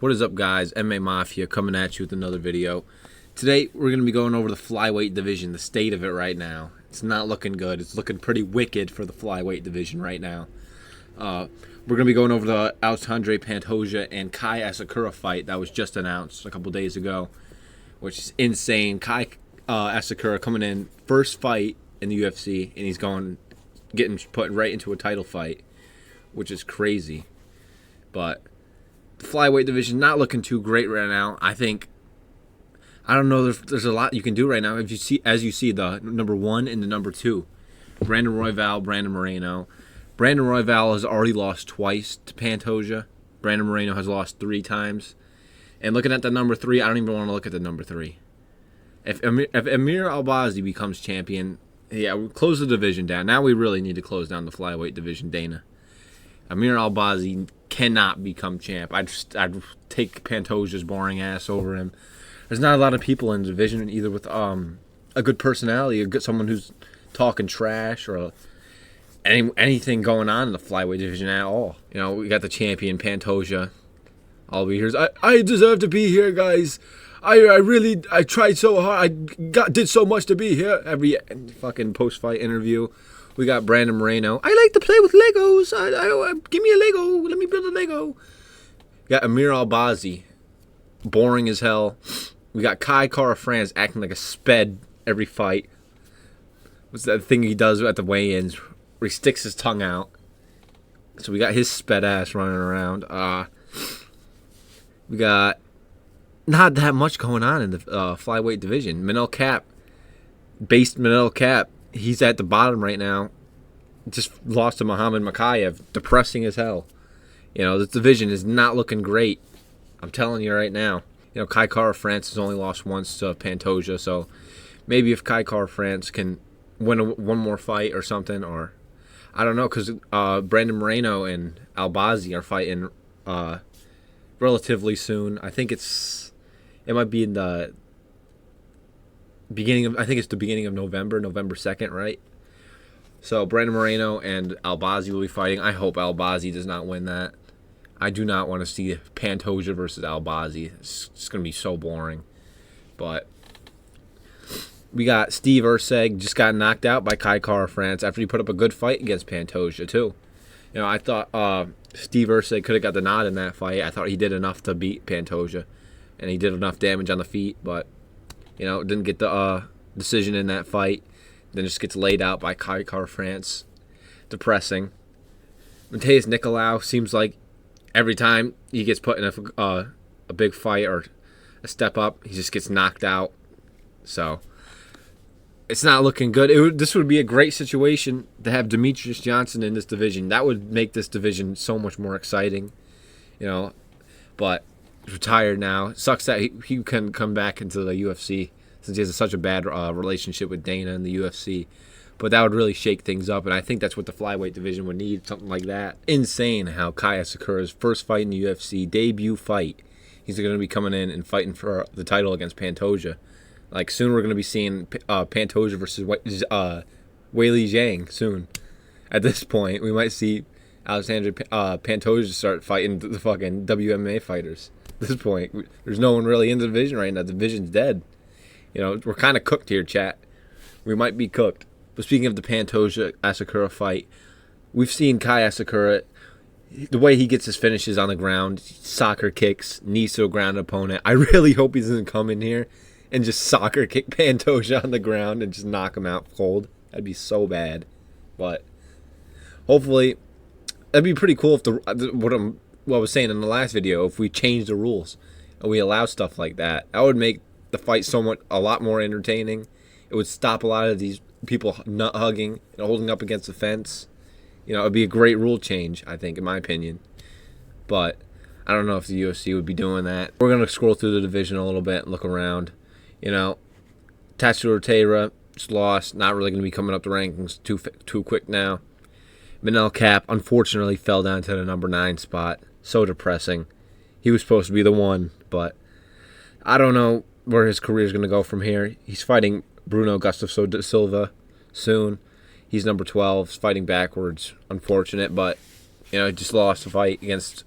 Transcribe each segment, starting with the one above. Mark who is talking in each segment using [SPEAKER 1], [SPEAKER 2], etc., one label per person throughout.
[SPEAKER 1] What is up, guys? MMA Mafia coming at you with another video. Today we're going to be going over the flyweight division, the state of it right now. It's not looking good. It's looking pretty wicked for the flyweight division right now. We're going to be going over the Alexandre Pantoja and Kai Asakura fight that was just announced a couple days ago, which is insane. Kai Asakura coming in first fight in the UFC, and he's getting put right into a title fight, which is crazy. But the flyweight division not looking too great right now. I don't know. There's a lot you can do right now. As you see the number 1 and the number 2, Brandon Royval, Brandon Moreno. Brandon Royval has already lost twice to Pantoja. Brandon Moreno has lost 3 times. And looking at the number 3, I don't even want to look at the number 3. If Amir Albazi becomes champion, yeah, we close the division down. Now we really need to close down the flyweight division, Dana. Amir Albazi cannot become champ. I'd take Pantoja's boring ass over him. There's not a lot of people in the division either with a good personality, someone who's talking trash or anything going on in the flyweight division at all. You know, we got the champion Pantoja. All we hear is, I deserve to be here, guys. I tried so hard. Did so much to be here. Every fucking post-fight interview. We got Brandon Moreno. I like to play with Legos. Give me a Lego. Let me build a Lego. We got Amir Albazi. Boring as hell. We got Kai Kara-France acting like a sped every fight. What's that thing he does at the weigh-ins where he sticks his tongue out? So we got his sped ass running around. We got not that much going on in the flyweight division. Manel Kape. He's at the bottom right now. Just lost to Muhammad Mokaev. Depressing as hell. You know, this division is not looking great. I'm telling you right now. You know, Kai Kara-France has only lost once to Pantoja, so maybe if Kai Kara-France can win one more fight or something, or I don't know, because Brandon Moreno and Albazi are fighting relatively soon. I think it might be in the beginning of, I think it's the beginning of November 2nd, right? So Brandon Moreno and Albazi will be fighting. I hope Albazi does not win that. I do not want to see Pantoja versus Albazi. It's going to be so boring. But we got Steve Erceg just got knocked out by Kai Kara-France after he put up a good fight against Pantoja too. You know, I thought Steve Erceg could have got the nod in that fight. I thought he did enough to beat Pantoja, and he did enough damage on the feet, but you know, didn't get the decision in that fight. Then just gets laid out by Kai Kara-France. Depressing. Mateus Nicolau seems like every time he gets put in a big fight or a step up, he just gets knocked out. So it's not looking good. This would be a great situation to have Demetrius Johnson in this division. That would make this division so much more exciting, you know. But he's retired now. It sucks that he can come back into the UFC since he has such a bad relationship with Dana and the UFC. But that would really shake things up, and I think that's what the flyweight division would need, something like that. Insane how Kai Asakura's first fight in the UFC, debut fight, he's going to be coming in and fighting for the title against Pantoja. Like, soon we're going to be seeing Pantoja versus Weili Zhang soon. At this point, we might see Alexandre Pantoja start fighting the fucking WMA fighters. At this point, there's no one really in the division right now. The division's dead. You know, we're kind of cooked here, chat. We might be cooked. But speaking of the Pantoja-Asakura fight, we've seen Kai Asakura, the way he gets his finishes on the ground, soccer kicks, knees to a ground opponent. I really hope he doesn't come in here and just soccer kick Pantoja on the ground and just knock him out cold. That'd be so bad. But hopefully, that'd be pretty cool if what I was saying in the last video, if we change the rules and we allow stuff like that. That would make the fight a lot more entertaining. It would stop a lot of these people nut hugging and holding up against the fence. You know, it would be a great rule change, I think, in my opinion. But I don't know if the UFC would be doing that. We're going to scroll through the division a little bit and look around. You know, Tatsu Ortega just lost. Not really going to be coming up the rankings too quick now. Manel Kape, unfortunately, fell down to the number 9 spot. So depressing. He was supposed to be the one, but I don't know where his career is going to go from here. He's fighting Bruno Gustafsson da Silva soon. He's number 12, fighting backwards. Unfortunate, but you know, he just lost a fight against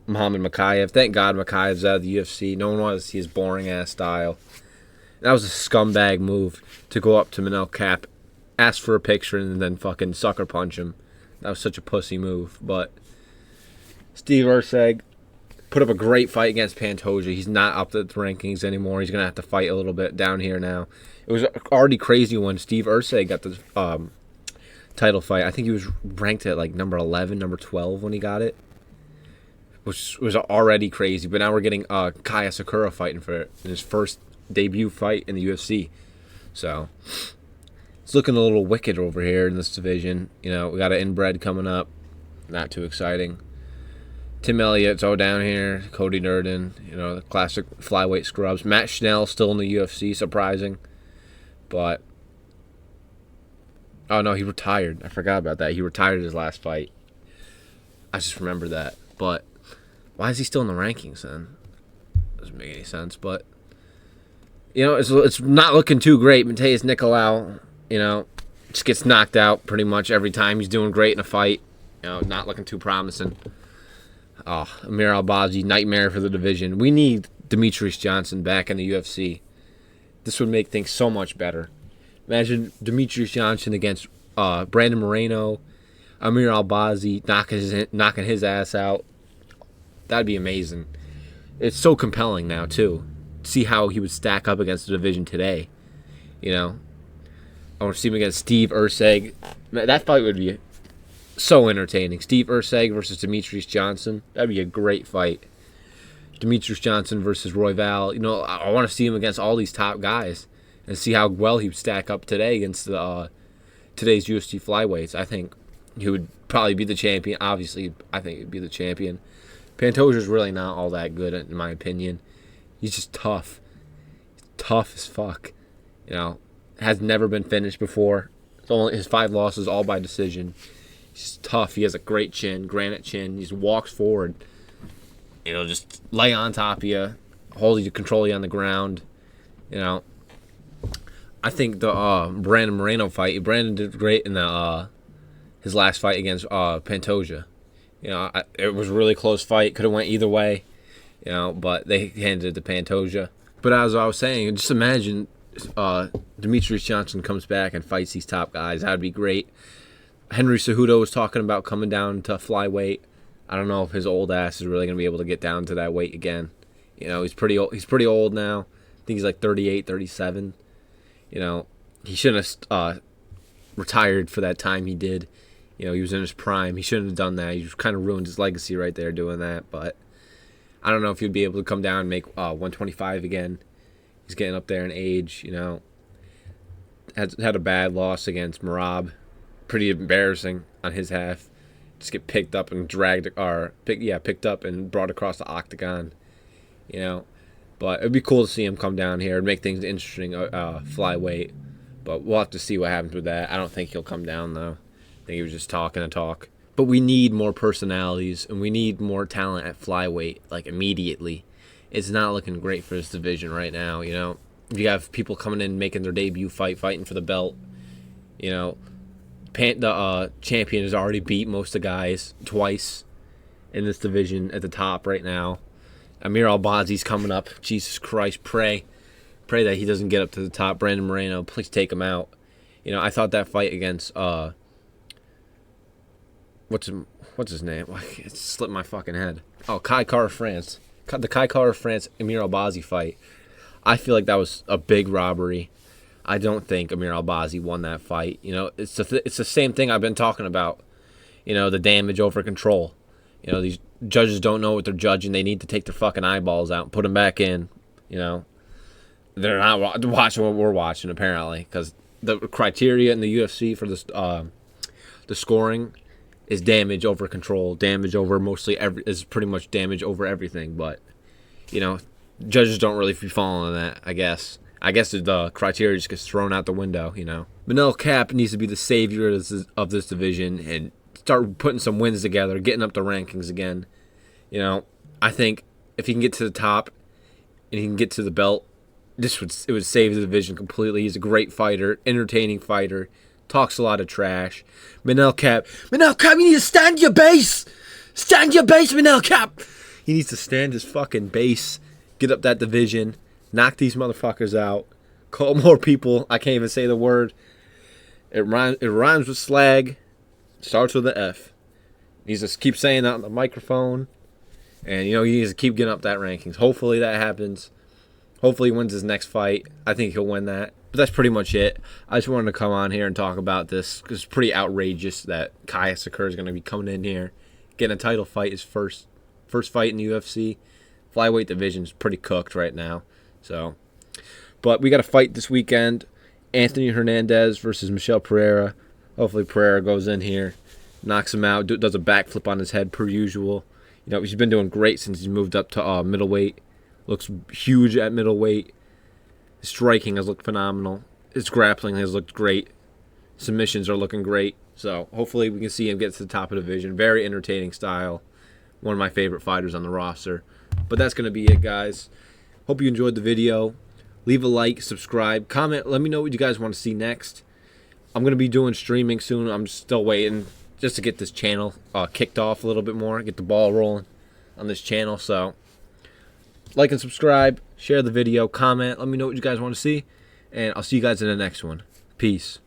[SPEAKER 1] Muhammad Mokaev. Thank God Mokaev's out of the UFC. No one wanted to see his boring-ass style. That was a scumbag move to go up to Manel Kape, ask for a picture, and then fucking sucker punch him. That was such a pussy move. But Steve Erceg put up a great fight against Pantoja. He's not up the rankings anymore. He's going to have to fight a little bit down here now. It was already crazy when Steve Erceg got the title fight. I think he was ranked at like number 11, number 12 when he got it, which was already crazy. But now we're getting Kape Asakura fighting for it in his first debut fight in the UFC. So it's looking a little wicked over here in this division. You know, we got an inbred coming up. Not too exciting. Tim Elliott's all down here. Cody Durden, you know, the classic flyweight scrubs. Matt Schnell still in the UFC, surprising. But, oh no, he retired. I forgot about that. He retired his last fight. I just remember that. But why is he still in the rankings then? Doesn't make any sense. But, you know, it's not looking too great. Mateus Nicolau, you know, just gets knocked out pretty much every time. He's doing great in a fight. You know, not looking too promising. Oh, Amir Albazi, nightmare for the division. We need Demetrius Johnson back in the UFC. This would make things so much better. Imagine Demetrius Johnson against Brandon Moreno, Amir Albazi knocking his ass out. That'd be amazing. It's so compelling now, too. See how he would stack up against the division today. You know? I want to see him against Steve Erceg. That fight would be so entertaining. Steve Erceg versus Demetrius Johnson. That'd be a great fight. Demetrius Johnson versus Royval. You know, I want to see him against all these top guys and see how well he would stack up today against the today's UFC flyweights. I think he would probably be the champion. Obviously, I think he'd be the champion. Pantoja's really not all that good, in my opinion. He's just tough. He's tough as fuck. You know, has never been finished before. It's only his 5 losses, all by decision. He's tough. He has a great chin, granite chin. He just walks forward. You know, just lay on top of you, hold you, control you on the ground. You know, I think the Brandon Moreno fight, Brandon did great in the his last fight against Pantoja. You know, it was a really close fight. Could have went either way. You know, but they handed it to Pantoja. But as I was saying, just imagine Demetrius Johnson comes back and fights these top guys. That would be great. Henry Cejudo was talking about coming down to flyweight. I don't know if his old ass is really going to be able to get down to that weight again. You know, he's pretty old. He's pretty old now. I think he's like 38, 37. You know, he shouldn't have retired for that time he did. You know, he was in his prime. He shouldn't have done that. He kind of ruined his legacy right there doing that. But I don't know if he'd be able to come down and make 125 again. He's getting up there in age, you know. Had a bad loss against Merab. Pretty embarrassing on his half. Just get picked up and picked up and brought across the octagon. You know. But it'd be cool to see him come down here and make things interesting, flyweight. But we'll have to see what happens with that. I don't think he'll come down, though. I think he was just talking a talk. But we need more personalities, and we need more talent at flyweight, like, immediately. It's not looking great for this division right now, you know. You have people coming in making their debut fighting for the belt. You know, the champion has already beat most of the guys twice in this division at the top right now. Amir Albazi's coming up. Jesus Christ, pray that he doesn't get up to the top. Brandon Moreno, please take him out. You know, I thought that fight against what's his name? It slipped my fucking head. Oh, Kai Kara France. The Kai Kara France Amir Albazi fight. I feel like that was a big robbery. I don't think Amir Albazi won that fight. You know, it's the same thing I've been talking about. You know, the damage over control. You know, these judges don't know what they're judging. They need to take their fucking eyeballs out and put them back in. You know, they're not watching what we're watching apparently, because the criteria in the UFC for this the scoring is damage over control. Damage over is pretty much damage over everything. But you know, judges don't really be following that. I guess the criteria just gets thrown out the window. You know, Manel Kape needs to be the savior of this division and start putting some wins together, getting up the rankings again. You know, I think if he can get to the top and he can get to the belt, it would save the division completely. He's a great fighter, entertaining fighter, talks a lot of trash. Manel Kape, you need to stand your base. Stand your base, Manel Kape. He needs to stand his fucking base, get up that division, knock these motherfuckers out, call more people. I can't even say the word. It rhymes with slag, starts with an F. He needs to keep saying that on the microphone. And, he needs to keep getting up that rankings. Hopefully that happens. Hopefully he wins his next fight. I think he'll win that. But that's pretty much it. I just wanted to come on here and talk about this because it's pretty outrageous that Kape Asakura is going to be coming in here, getting a title fight, his first fight in the UFC. Flyweight division is pretty cooked right now. But we got a fight this weekend. Anthony Hernandez versus Michel Pereira. Hopefully Pereira goes in here, knocks him out, does a backflip on his head per usual. He's been doing great since he's moved up to middleweight. Looks huge at middleweight. His striking has looked phenomenal. His grappling has looked great. Submissions are looking great. So hopefully we can see him get to the top of the division. Very entertaining style. One of my favorite fighters on the roster. But that's going to be it, guys. Hope you enjoyed the video. Leave a like, subscribe, comment. Let me know what you guys want to see next. I'm going to be doing streaming soon. I'm still waiting just to get this channel kicked off a little bit more. Get the ball rolling on this channel. So like and subscribe. Share the video. Comment. Let me know what you guys want to see. And I'll see you guys in the next one. Peace.